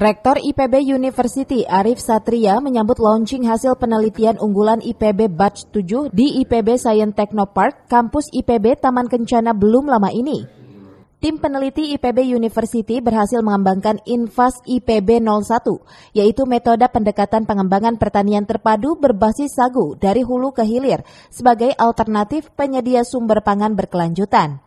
Rektor IPB University Arif Satria menyambut launching hasil penelitian unggulan IPB Batch 7 di IPB Science Technopark, kampus IPB Taman Kencana belum lama ini. Tim peneliti IPB University berhasil mengembangkan Invas IPB 01, yaitu metode pendekatan pengembangan pertanian terpadu berbasis sagu dari hulu ke hilir sebagai alternatif penyedia sumber pangan berkelanjutan.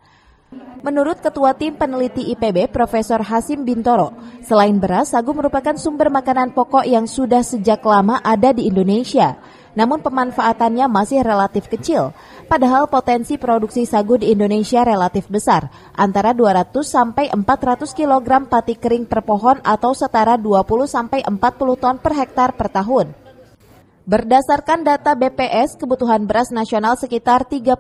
Menurut Ketua Tim Peneliti IPB, Profesor Hasim Bintoro, selain beras, sagu merupakan sumber makanan pokok yang sudah sejak lama ada di Indonesia. Namun pemanfaatannya masih relatif kecil, padahal potensi produksi sagu di Indonesia relatif besar, antara 200 sampai 400 kg pati kering per pohon atau setara 20 sampai 40 ton per hektar per tahun. Berdasarkan data BPS, kebutuhan beras nasional sekitar 30,3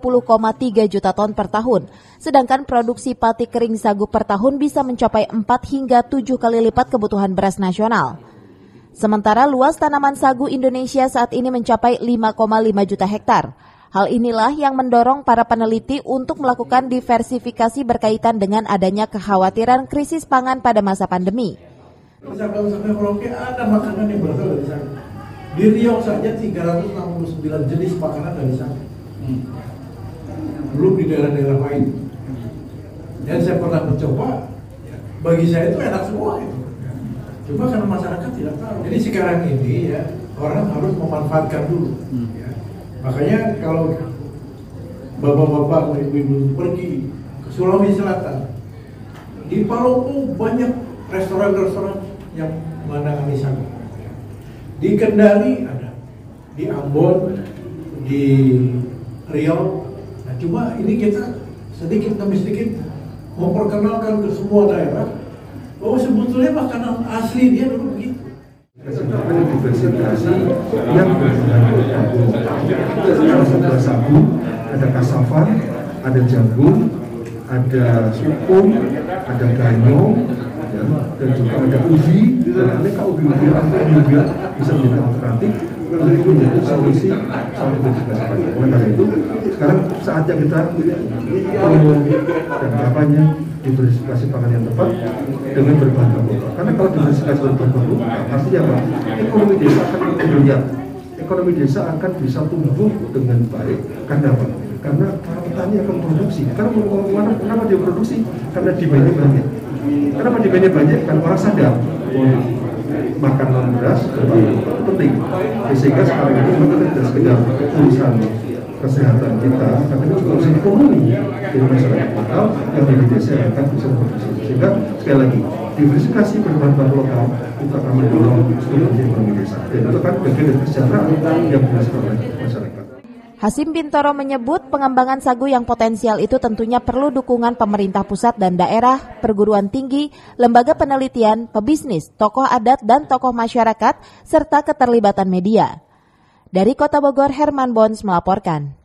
juta ton per tahun, sedangkan produksi pati kering sagu per tahun bisa mencapai 4 hingga 7 kali lipat kebutuhan beras nasional. Sementara luas tanaman sagu Indonesia saat ini mencapai 5,5 juta hektar. Hal inilah yang mendorong para peneliti untuk melakukan diversifikasi berkaitan dengan adanya kekhawatiran krisis pangan pada masa pandemi. Sabang sampai Merauke ada makanan yang berasal dari sagu. Di Riau saja 369 jenis makanan dari sagu. Belum di daerah-daerah lain. Dan saya pernah mencoba, bagi saya itu enak semua itu. Cuma karena masyarakat tidak tahu. Jadi sekarang ini ya orang harus memanfaatkan dulu. Ya. Makanya kalau bapak-bapak, ibu-ibu pergi ke Sulawesi Selatan, di Palopo banyak restoran-restoran yang menangani sagu. Di Kendari ada, di Ambon, di Riau. Nah, cuma ini kita sedikit demi sedikit memperkenalkan ke semua daerah bahwa sebetulnya makanan asli dia dulu begitu. Ada diversifikasi yang ada sagu, ada kasavan, ada jagung, ada sukun, ada ganyong, ya, dan juga ada ubi. Aneka ubi juga bisa menjadi alternatif untuk menjadi solusi soal diversifikasi. Oleh karena itu, sekarang saatnya kita promo dan kampanye diversifikasi pangan yang tepat dengan berbahan baku. Karena kalau diversifikasi berbahan baku, artinya apa? Ekonomi desa akan bergeliat. Ekonomi desa akan bisa tumbuh dengan baik. Karena apa? Karena para petani akan produksi. Kenapa dia produksi? Karena demandnya banyak. Kenapa demandnya banyak? Karena orang sadar makan non beras penting. Sehingga sekarang ini tidak sekedar urusan kesehatan kita, tapi juga urusan ekonomi di masyarakat lokal yang di desa yang akan bisa produksi. Sehingga sekali lagi diversifikasi berbahan baku lokal itu akan mendorong stimulus ekonomi desa. Dan itu kan bagian dari kesejahteraan yang dirasakan oleh masyarakat. Hasim Bintoro menyebut pengembangan sagu yang potensial itu tentunya perlu dukungan pemerintah pusat dan daerah, perguruan tinggi, lembaga penelitian, pebisnis, tokoh adat dan tokoh masyarakat, serta keterlibatan media. Dari Kota Bogor, Herman Bons melaporkan.